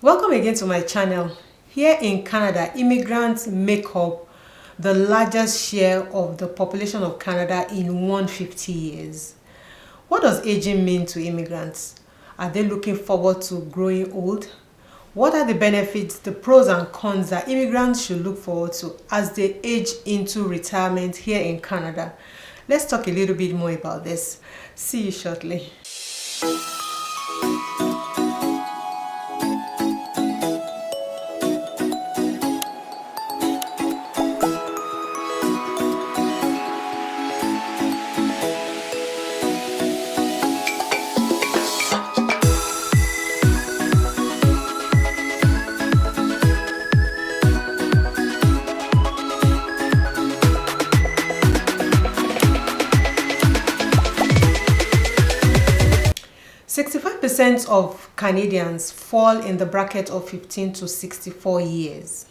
Welcome again to my channel. Here in Canada, immigrants make up the largest share of the population of Canada in 150 years. What does aging mean to immigrants? Are they looking forward to growing old? What are the benefits, the pros and cons that immigrants should look forward to as they age into retirement here in Canada? Let's talk a little bit more about this. See you shortly. 65% of Canadians fall in the bracket of 15 to 64 years.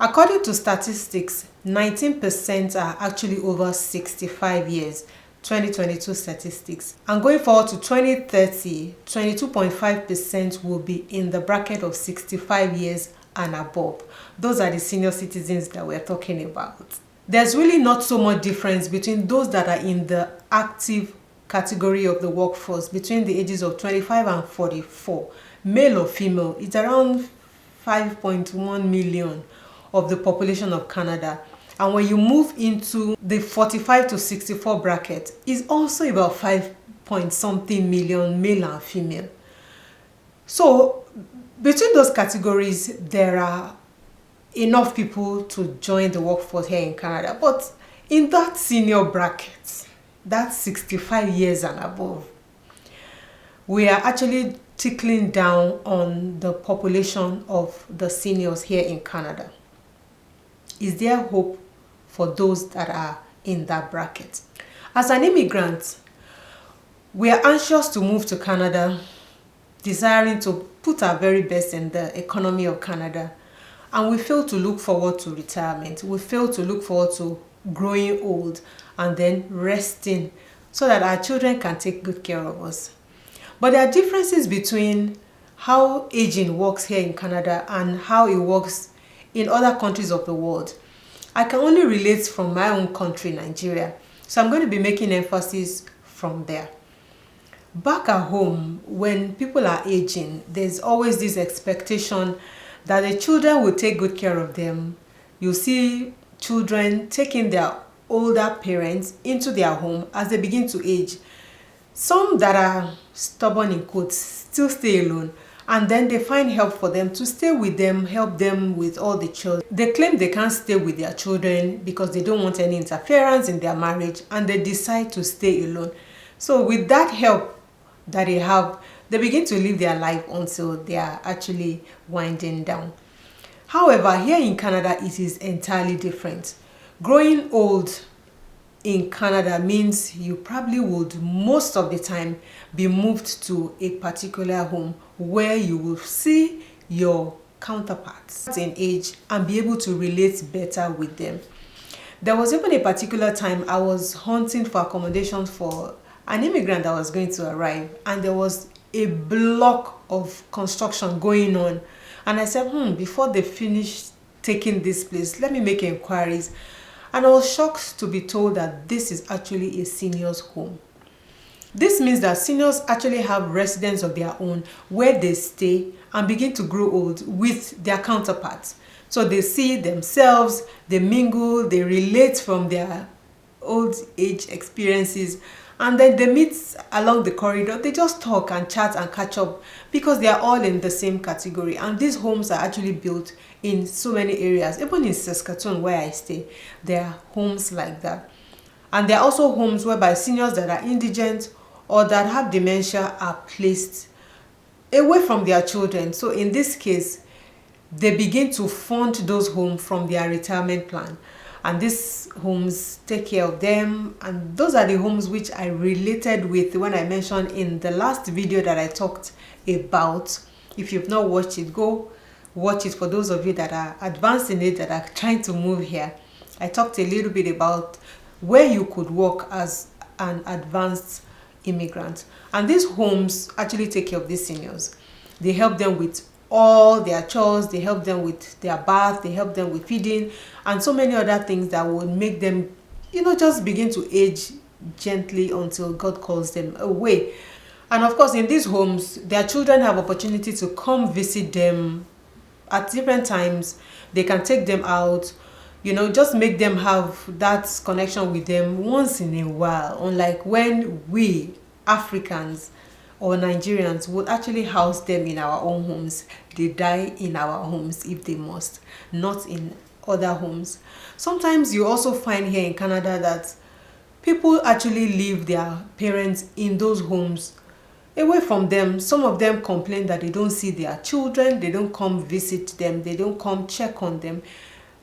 According to statistics, 19% are actually over 65 years, 2022 statistics. And going forward to 2030, 22.5% will be in the bracket of 65 years and above. Those are the senior citizens that we're talking about. There's really not so much difference between those that are in the active category of the workforce between the ages of 25 and 44, male or female. It's around 5.1 million of the population of Canada. And when you move into the 45 to 64 bracket, it's also about 5 point something million male and female. So between those categories, there are enough people to join the workforce here in Canada. But in that senior bracket, that's 65 years and above, we are actually trickling down on the population of the seniors here in Canada. Is there hope for those that are in that bracket? As an immigrant, we are anxious to move to Canada, desiring to put our very best in the economy of Canada, and we fail to look forward to retirement. We fail to look forward to growing old and then resting so that our children can take good care of us. But there are differences between how aging works here in Canada and how it works in other countries of the world. I can only relate from my own country, Nigeria, so I'm going to be making emphasis from there. Back at home, when people are aging, there's always this expectation that the children will take good care of them. You see children taking their older parents into their home as they begin to age. Some that are stubborn in quotes still stay alone, and then they find help for them to stay with them, help them with all the children. They claim they can't stay with their children because they don't want any interference in their marriage, and they decide to stay alone. So with that help that they have, they begin to live their life until they are actually winding down. However, here in Canada, it is entirely different. Growing old in Canada means you probably would most of the time be moved to a particular home where you will see your counterparts in age and be able to relate better with them. There was even a particular time I was hunting for accommodation for an immigrant that was going to arrive, and there was a block of construction going on. And I said, before they finish taking this place, let me make inquiries. And I was shocked to be told that this is actually a senior's home. This means that seniors actually have residence of their own where they stay and begin to grow old with their counterparts. So they see themselves, they mingle, they relate from their old age experiences, and then they meet along the corridor. They just talk and chat and catch up because they are all in the same category. And these homes are actually built in so many areas. Even in Saskatoon, where I stay, there are homes like that. And there are also homes whereby seniors that are indigent or that have dementia are placed away from their children. So in this case, they begin to fund those homes from their retirement plan. And these homes take care of them, and those are the homes which I related with when I mentioned in the last video that I talked about. If you've not watched it, go watch it. For those of you that are advanced in it, that are trying to move here, I talked a little bit about where you could work as an advanced immigrant. And these homes actually take care of these seniors. They help them with all their chores, they help them with their bath, they help them with feeding, and so many other things that would make them, just begin to age gently until God calls them away. And of course, in these homes, their children have opportunity to come visit them at different times. They can take them out, just make them have that connection with them once in a while, unlike when we Africans or Nigerians would actually house them in our own homes. They die in our homes if they must, not in other homes. Sometimes you also find here in Canada that people actually leave their parents in those homes away from them. Some of them complain that they don't see their children, they don't come visit them, they don't come check on them.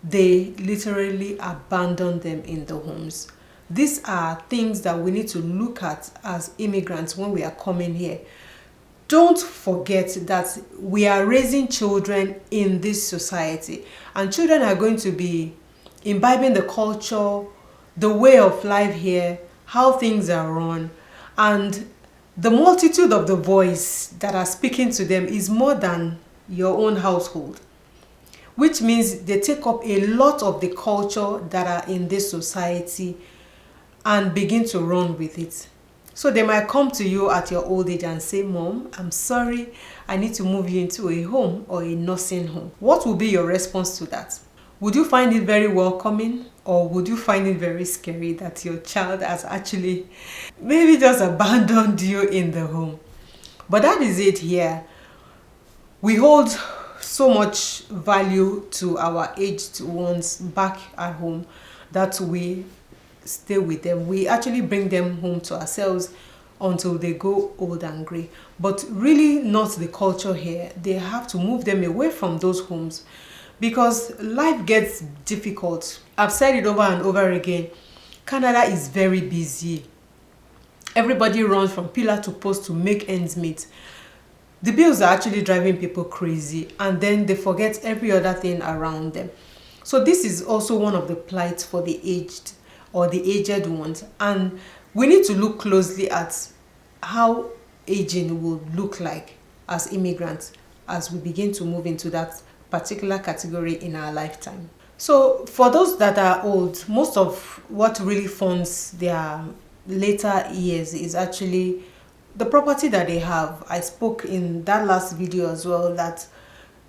They literally abandon them in the homes. These are things that we need to look at as immigrants when we are coming here. Don't forget that we are raising children in this society, and children are going to be imbibing the culture, the way of life here, how things are run, and the multitude of the voice that are speaking to them is more than your own household, which means they take up a lot of the culture that are in this society and begin to run with it. So they might come to you at your old age and say, "Mom, I'm sorry, I need to move you into a home or a nursing home." What will be your response to that? Would you find it very welcoming, or would you find it very scary that your child has actually maybe just abandoned you in the home? But that is it here. We hold so much value to our aged ones back at home that we stay with them. We actually bring them home to ourselves until they go old and gray. But really not the culture here. They have to move them away from those homes because life gets difficult. I've said it over and over again. Canada is very busy. Everybody runs from pillar to post to make ends meet. The bills are actually driving people crazy, and then they forget every other thing around them. So this is also one of the plights for the aged or the aged ones, and we need to look closely at how aging will look like as immigrants as we begin to move into that particular category in our lifetime. So for those that are old, most of what really funds their later years is actually the property that they have. I spoke in that last video as well that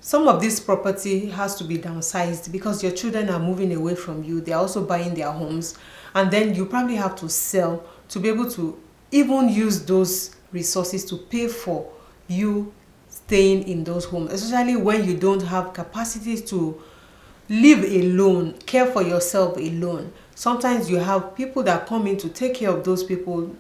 some of this property has to be downsized because your children are moving away from you. They're also buying their homes, and then you probably have to sell to be able to even use those resources to pay for you staying in those homes, especially when you don't have capacity to live alone, care for yourself alone. Sometimes you have people that come in to take care of those people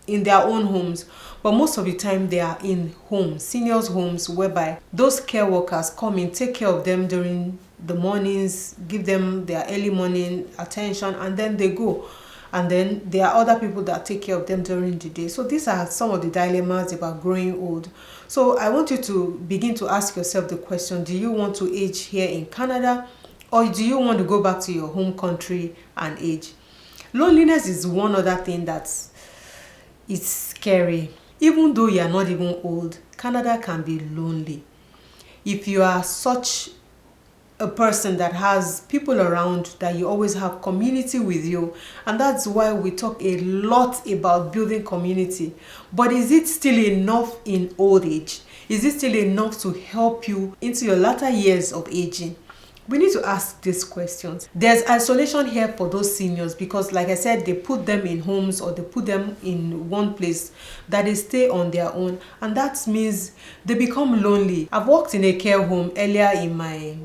in their own homes, but most of the time they are in homes, seniors homes, whereby those care workers come in, take care of them during the mornings, give them their early morning attention, and then they go. And then there are other people that take care of them during the day. So these are some of the dilemmas about growing old. So I want you to begin to ask yourself the question: do you want to age here in Canada, or do you want to go back to your home country and age? Loneliness is one other thing that's scary. Even though you are not even old, Canada can be lonely. If you are such a person that has people around, that you always have community with you, and that's why we talk a lot about building community. But is it still enough in old age? Is it still enough to help you into your latter years of aging? We need to ask these questions. There's isolation here for those seniors because, like I said, they put them in homes or they put them in one place that they stay on their own, and that means they become lonely. I've worked in a care home earlier in my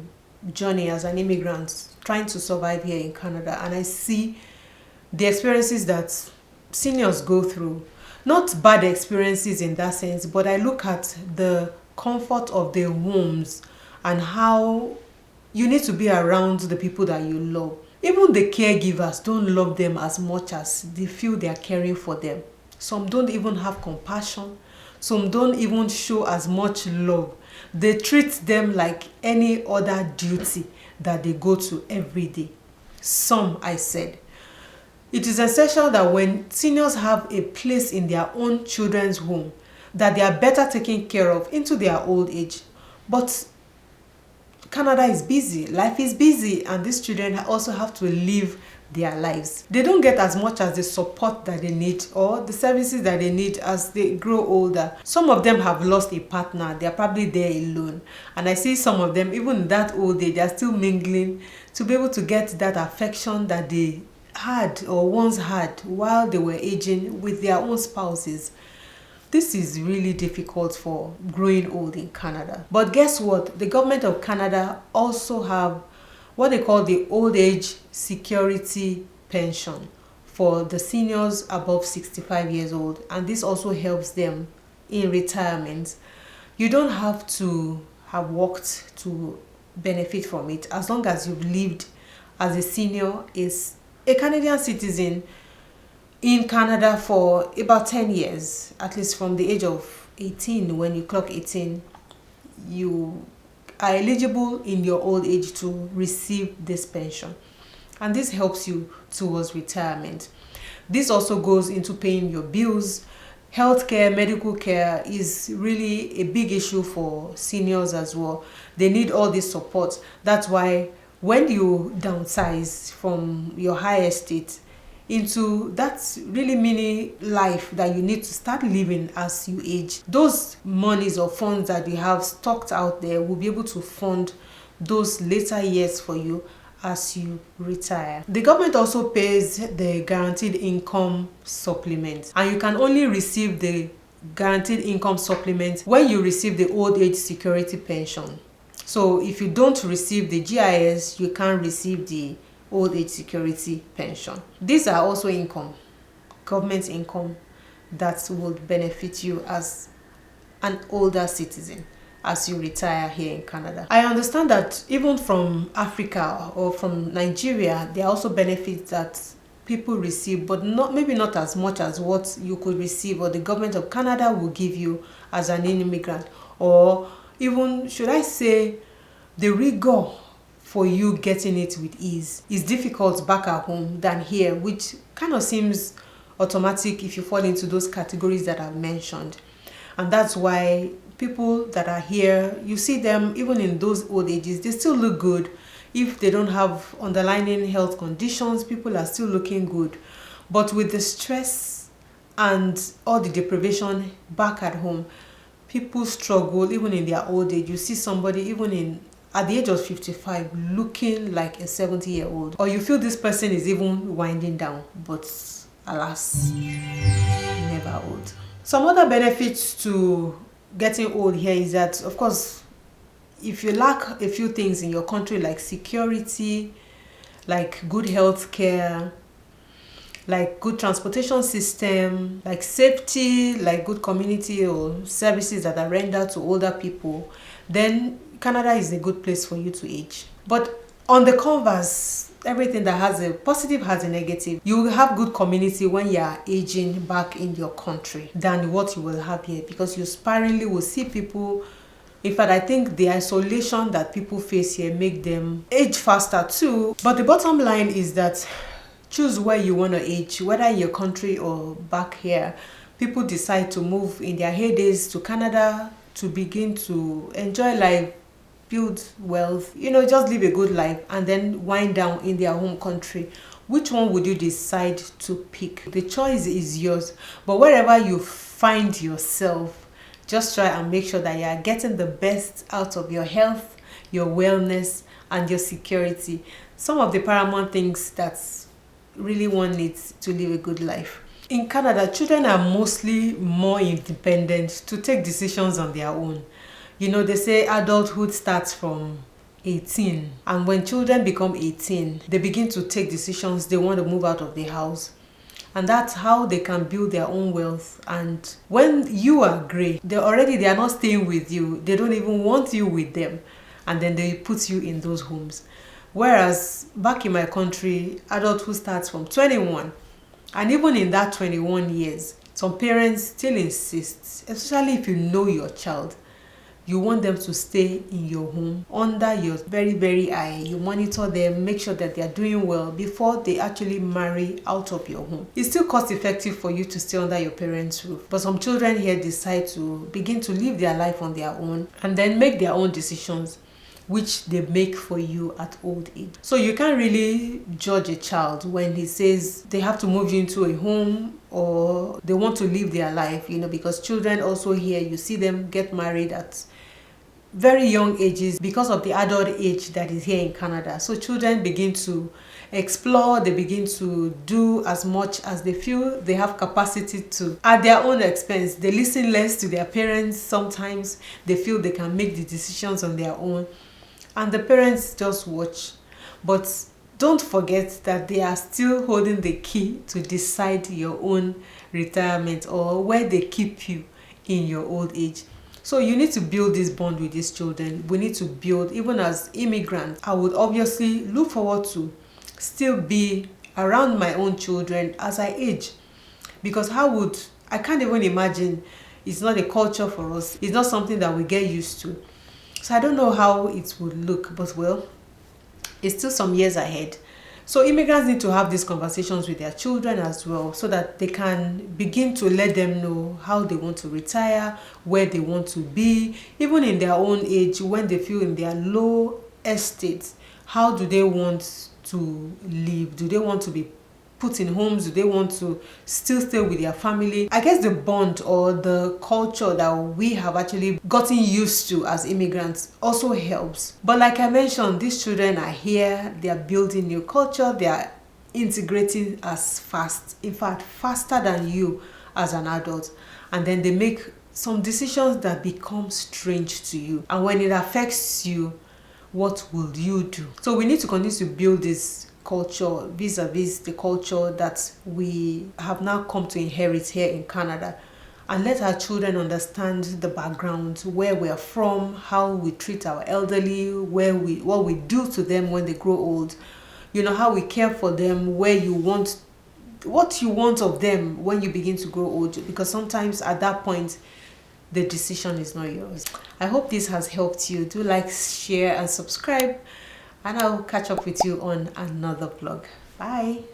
journey as an immigrant trying to survive here in Canada, and I see the experiences that seniors go through. Not bad experiences in that sense, but I look at the comfort of their homes and how you need to be around the people that you love. Even the caregivers don't love them as much as they feel they are caring for them. Some don't even have compassion. Some don't even show as much love. They treat them like any other duty that they go to every day. Some, I said. It is essential that when seniors have a place in their own children's home, that they are better taken care of into their old age. But Canada is busy, life is busy, and these children also have to live their lives. They don't get as much as the support that they need or the services that they need as they grow older. Some of them have lost a partner, they're probably there alone, and I see some of them, even in that old age, they're still mingling to be able to get that affection that they had or once had while they were aging with their own spouses. This is really difficult for growing old in Canada. But guess what? The government of Canada also have what they call the old age security pension for the seniors above 65 years old, and this also helps them in retirement. You don't have to have worked to benefit from it as long as you've lived as a senior, is a Canadian citizen in Canada for about 10 years, at least from the age of 18. When you clock 18, you are eligible in your old age to receive this pension, and this helps you towards retirement. This also goes into paying your bills. Healthcare, medical care is really a big issue for seniors as well. They need all this support. That's why when you downsize from your high estate into that really mini life that you need to start living as you age, those monies or funds that you have stocked out there will be able to fund those later years for you as you retire. The government also pays the guaranteed income supplement, and you can only receive the guaranteed income supplement when you receive the old age security pension. So if you don't receive the GIS, you can't receive the old age security pension. These are also income, government income, that would benefit you as an older citizen as you retire here in Canada. I understand that even from Africa or from Nigeria, there are also benefits that people receive, but maybe not as much as what you could receive or the government of Canada will give you as an immigrant, or even, should I say, the rigor for you getting it with ease is difficult back at home than here, which kind of seems automatic if you fall into those categories that I've mentioned. And that's why people that are here, you see them even in those old ages, they still look good. If they don't have underlying health conditions, people are still looking good. But with the stress and all the deprivation back at home, people struggle even in their old age. You see somebody even at the age of 55 looking like a 70-year-old, or you feel this person is even winding down, but alas, never old. Some other benefits to getting old here is that, of course, if you lack a few things in your country like security, like good health care, like good transportation system, like safety, like good community or services that are rendered to older people, then Canada is a good place for you to age. But on the converse, everything that has a positive has a negative. You will have good community when you are aging back in your country than what you will have here, because you sparingly will see people. In fact, I think the isolation that people face here make them age faster too. But the bottom line is that choose where you want to age, whether in your country or back here. People decide to move in their heydays to Canada to begin to enjoy life, build wealth, just live a good life, and then wind down in their home country. Which one would you decide to pick? The choice is yours. But wherever you find yourself, just try and make sure that you are getting the best out of your health, your wellness, and your security. Some of the paramount things that really one needs to live a good life. In Canada, children are mostly more independent to take decisions on their own. They say adulthood starts from 18, and when children become 18, they begin to take decisions. They want to move out of the house, and that's how they can build their own wealth. And when you are gray, they are not staying with you. They don't even want you with them, and then they put you in those homes. Whereas back in my country, adulthood starts from 21, and even in that 21 years, some parents still insist, especially if you know your child, You want them to stay in your home under your very, very eye. You monitor them, make sure that they are doing well before they actually marry out of your home. It's still cost effective for you to stay under your parents' roof, but some children here decide to begin to live their life on their own and then make their own decisions, which they make for you at old age. So you can't really judge a child when he says they have to move you into a home or they want to live their life, because children also here, you see them get married at very young ages because of the adult age that is here in Canada. So children begin to explore, they begin to do as much as they feel they have capacity to at their own expense. They listen less to their parents. Sometimes they feel they can make the decisions on their own, and the parents just watch. But don't forget that they are still holding the key to decide your own retirement or where they keep you in your old age. So you need to build this bond with these children. We need to build, even as immigrants, I would obviously look forward to still be around my own children as I age. Because I can't even imagine, it's not a culture for us. It's not something that we get used to. So I don't know how it would look, but well, it's still some years ahead. So immigrants need to have these conversations with their children as well, so that they can begin to let them know how they want to retire, where they want to be, even in their own age, when they feel in their low estate, how do they want to live? Do they want to be put in homes? Do they want to still stay with their family? I guess the bond or the culture that we have actually gotten used to as immigrants also helps. But like I mentioned, these children are here, they are building new culture, they are integrating as fast, in fact faster than you as an adult, and then they make some decisions that become strange to you, and when it affects you, what will you do? So we need to continue to build this culture vis-a-vis the culture that we have now come to inherit here in Canada, and let our children understand the background, where we are from, how we treat our elderly, what we do to them when they grow old, how we care for them, what you want of them when you begin to grow old, because sometimes at that point the decision is not yours. I hope this has helped you. Do like, share and subscribe, and I'll catch up with you on another vlog. Bye.